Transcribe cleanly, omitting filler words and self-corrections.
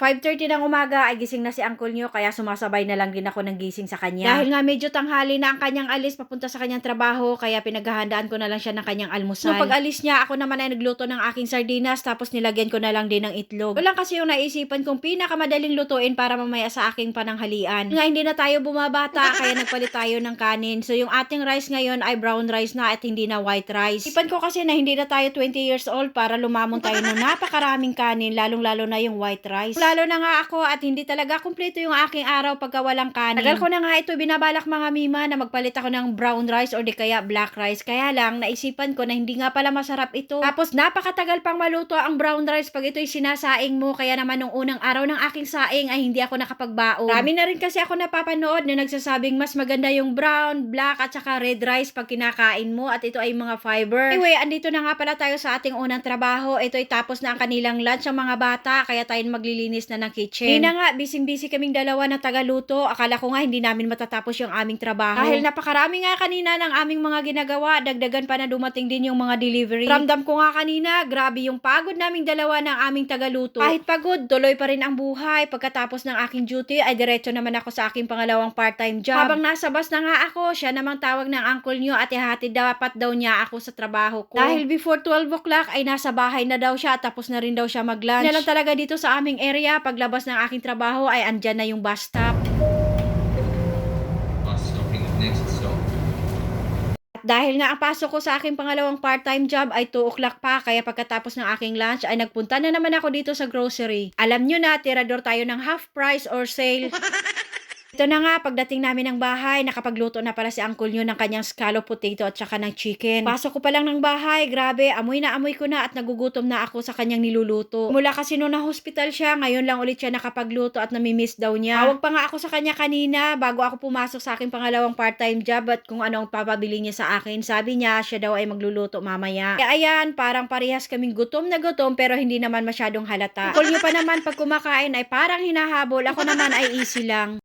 5:30 ng umaga ay gising na si uncle nyo, kaya sumasabay na lang din ako ng gising sa kanya. Dahil nga medyo tanghali na ang kanyang alis papunta sa kanyang trabaho, kaya pinaghahandaan ko na lang siya ng kanyang almusal. No, pag alis niya, ako naman ay nagluto ng aking sardinas, tapos nilagyan ko na lang din ng itlog. Walang kasi yung naisipan kong pinakamadaling lutuin para mamaya sa aking pananghalian. Nga hindi na tayo bumabata, kaya nagpalit tayo ng kanin. So yung ating rice ngayon ay brown rice na at hindi na white rice. Ipan ko kasi na hindi na tayo 20 years old para lumamon tayo ng napakaraming kanin, lalong-lalo na yung white rice. Lalo na nga ako at hindi talaga kumpleto yung aking araw pagka walang kanin. Tagal ko na nga ito binabalak mga mima na magpalit ako ng brown rice or di kaya black rice. Kaya lang naisipan ko na hindi nga pala masarap ito. Tapos napakatagal pang maluto ang brown rice pag ito'y sinasaing mo. Kaya naman nung unang araw ng aking saing ay hindi ako nakapagbaon. Marami na rin kasi ako napapanood na nagsasabing mas maganda yung brown, black at saka red rice pag kinakain mo at ito ay mga fiber. Anyway, andito na nga pala tayo sa ating unang trabaho. Ito ay tapos na ang kanilang lunch ang mga bata, kaya tayo maglilinis na ng kitchen. Hindi na nga, busy-busy kaming dalawa na tagaluto. Akala ko nga hindi namin matatapos yung aming trabaho. Dahil napakarami nga kanina ng aming mga ginagawa, dagdagan pa na dumating din yung mga delivery. Ramdam ko nga kanina, grabe yung pagod naming dalawa ng aming tagaluto. Kahit pagod, tuloy pa rin ang buhay. Pagkatapos ng aking duty, ay diretso naman ako sa aking pangalawang part-time job. Habang nasa bus na nga ako, siya namang tawag ng uncle nyo at ihatid dapat daw niya ako sa trabaho ko. Dahil before 12 o'clock ay nasa bahay na daw siya, tapos na rin daw siya mag-lunch. Na lang talaga dito sa aming area, paglabas ng aking trabaho ay andyan na yung bus stop. Stopping at next stop. At dahil nga ang pasok ko sa aking pangalawang part-time job ay 2 o'clock pa, kaya pagkatapos ng aking lunch ay nagpunta na naman ako dito sa grocery. Alam nyo na, tirador tayo ng half price or sale. Ito na nga, pagdating namin ng bahay, nakapagluto na pala si uncle nyo ng kanyang scallop potato at saka ng chicken. Pasok ko pa lang ng bahay, grabe, amoy na amoy ko na at nagugutom na ako sa kanyang niluluto. Mula kasi nung na-hospital siya, ngayon lang ulit siya nakapagluto at namimiss daw niya. Tawag pa nga ako sa kanya kanina bago ako pumasok sa aking pangalawang part-time job at kung ano ang papabili niya sa akin. Sabi niya, siya daw ay magluluto mamaya. Kaya ayan, parang parehas kaming gutom na gutom pero hindi naman masyadong halata. Uncle nyo pa naman pag kumakain ay parang hinahabol, ako naman ay easy lang.